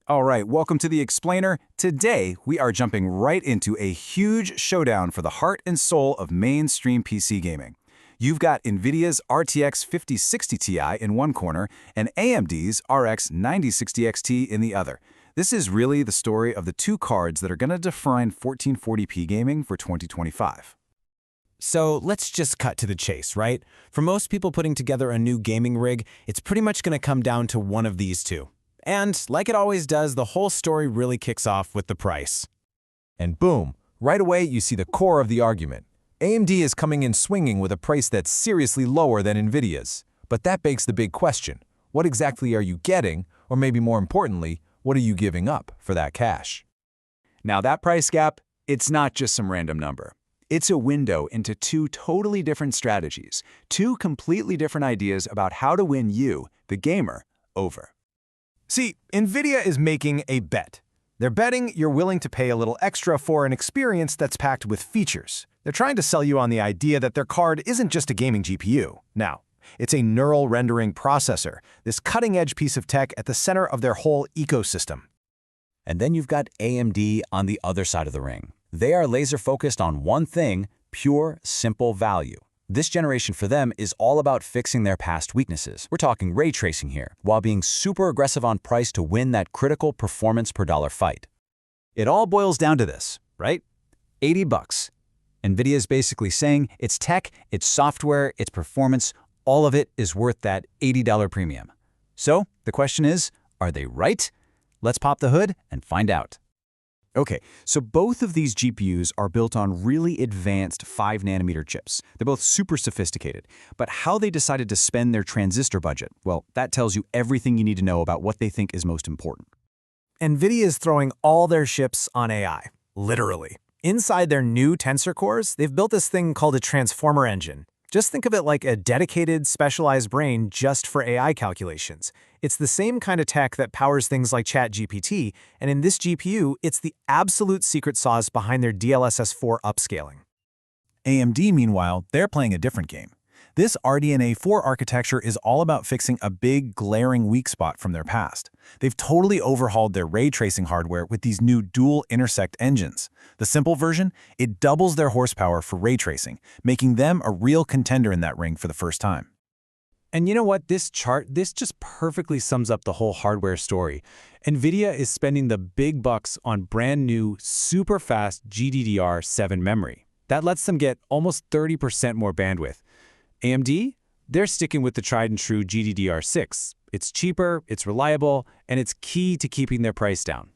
All right, welcome to the Explainer. Today, we are jumping right into a huge showdown for the heart and soul of mainstream PC gaming. You've got NVIDIA's RTX 5060 Ti in one corner and AMD's RX 9060 XT in the other. This is really the story of the two cards that are going to define 1440p gaming for 2025. So let's just cut to the chase, right? For most people putting together a new gaming rig, it's pretty much going to come down to one of these two. And like it always does, the whole story really kicks off with the price. And boom, right away you see the core of the argument. AMD is coming in swinging with a price that's seriously lower than NVIDIA's. But that begs the big question. What exactly are you getting, or maybe more importantly, what are you giving up for that cash? Now that price gap, it's not just some random number. It's a window into two totally different strategies, two completely different ideas about how to win you, the gamer, over. See, NVIDIA is making a bet. They're betting you're willing to pay a little extra for an experience that's packed with features. They're trying to sell you on the idea that their card isn't just a gaming GPU. Now, it's a neural rendering processor, this cutting-edge piece of tech at the center of their whole ecosystem. And then you've got AMD on the other side of the ring. They are laser-focused on one thing, pure, simple value. This generation for them is all about fixing their past weaknesses. We're talking ray tracing here, while being super aggressive on price to win that critical performance per dollar fight. It all boils down to this, right? $80. NVIDIA is basically saying its tech, its software, its performance, all of it is worth that $80 premium. So the question is, are they right? Let's pop the hood and find out. Okay, so both of these GPUs are built on really advanced 5nm chips. They're both super sophisticated, but how they decided to spend their transistor budget, well, that tells you everything you need to know about what they think is most important. NVIDIA is throwing all their chips on AI, literally. Inside their new Tensor cores, they've built this thing called a transformer engine. Just think of it like a dedicated, specialized brain just for AI calculations. It's the same kind of tech that powers things like ChatGPT, and in this GPU, it's the absolute secret sauce behind their DLSS 4 upscaling. AMD, meanwhile, they're playing a different game. This RDNA 4 architecture is all about fixing a big, glaring weak spot from their past. They've totally overhauled their ray tracing hardware with these new dual intersect engines. The simple version, it doubles their horsepower for ray tracing, making them a real contender in that ring for the first time. And you know what? This just perfectly sums up the whole hardware story. NVIDIA is spending the big bucks on brand new, super fast GDDR7 memory. That lets them get almost 30% more bandwidth. AMD, they're sticking with the tried and true GDDR6. It's cheaper, it's reliable, and it's key to keeping their price down.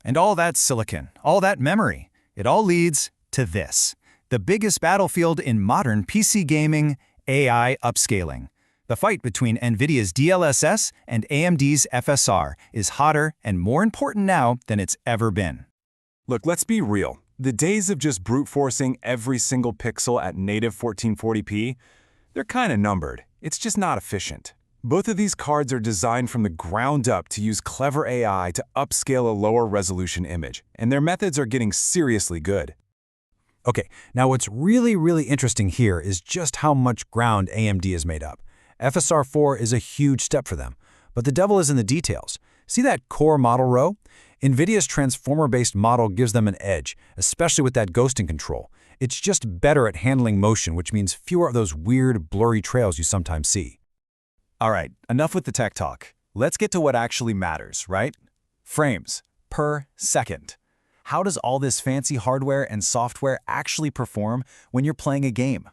And all that silicon, all that memory, it all leads to this. The biggest battlefield in modern PC gaming, AI upscaling. The fight between NVIDIA's DLSS and AMD's FSR is hotter and more important now than it's ever been. Look, let's be real. The days of just brute forcing every single pixel at native 1440p, they're kind of numbered. It's just not efficient. Both of these cards are designed from the ground up to use clever AI to upscale a lower resolution image, and their methods are getting seriously good. Okay, now what's really interesting here is just how much ground AMD has made up. FSR 4 is a huge step for them, but the devil is in the details. See that core model row? NVIDIA's transformer-based model gives them an edge, especially with that ghosting control. It's just better at handling motion, which means fewer of those weird, blurry trails you sometimes see. All right, enough with the tech talk. Let's get to what actually matters, right? Frames per second. How does all this fancy hardware and software actually perform when you're playing a game?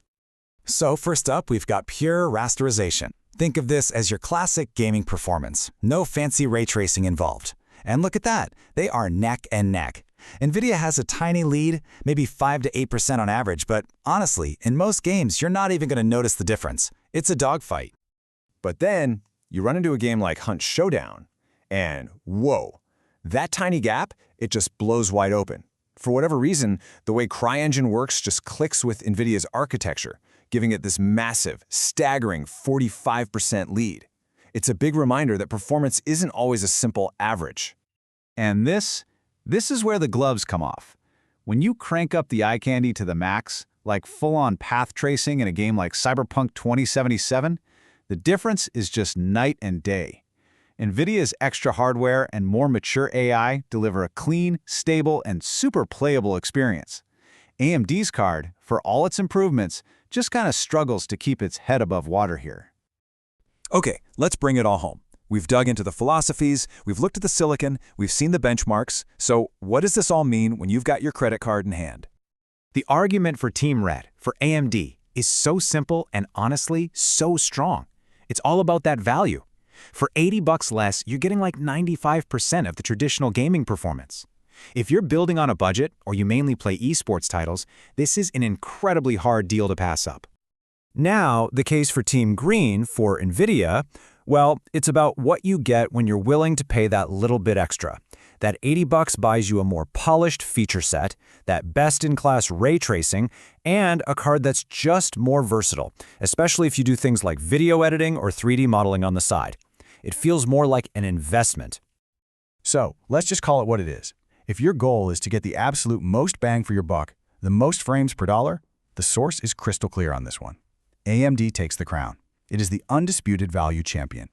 So first up, we've got pure rasterization. Think of this as your classic gaming performance. No fancy ray tracing involved. And look at that, they are neck and neck. NVIDIA has a tiny lead, maybe 5 to 8% on average, but honestly, in most games, you're not even going to notice the difference. It's a dogfight. But then, you run into a game like Hunt Showdown, and whoa, that tiny gap, it just blows wide open. For whatever reason, the way CryEngine works just clicks with NVIDIA's architecture, giving it this massive, staggering 45% lead. It's a big reminder that performance isn't always a simple average. And this is where the gloves come off. When you crank up the eye candy to the max, like full-on path tracing in a game like Cyberpunk 2077, the difference is just night and day. NVIDIA's extra hardware and more mature AI deliver a clean, stable, and super playable experience. AMD's card, for all its improvements, just kind of struggles to keep its head above water here. Okay, let's bring it all home. We've dug into the philosophies, we've looked at the silicon, we've seen the benchmarks. So what does this all mean when you've got your credit card in hand? The argument for Team Red, for AMD, is so simple and honestly so strong. It's all about that value. For $80 less, you're getting like 95% of the traditional gaming performance. If you're building on a budget or you mainly play esports titles, this is an incredibly hard deal to pass up. Now, the case for Team Green, for NVIDIA, well, it's about what you get when you're willing to pay that little bit extra. That $80 buys you a more polished feature set, that best-in-class ray tracing, and a card that's just more versatile, especially if you do things like video editing or 3D modeling on the side. It feels more like an investment. So, let's just call it what it is. If your goal is to get the absolute most bang for your buck, the most frames per dollar, the source is crystal clear on this one. AMD takes the crown. It is the undisputed value champion.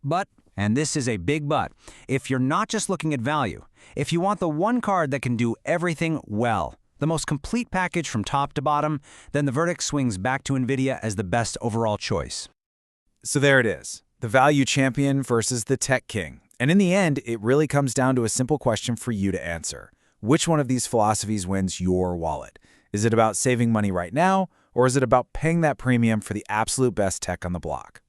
But, and this is a big but, if you're not just looking at value, if you want the one card that can do everything well, the most complete package from top to bottom, then the verdict swings back to NVIDIA as the best overall choice. So there it is, the value champion versus the tech king. And in the end, it really comes down to a simple question for you to answer. Which one of these philosophies wins your wallet? Is it about saving money right now, or is it about paying that premium for the absolute best tech on the block?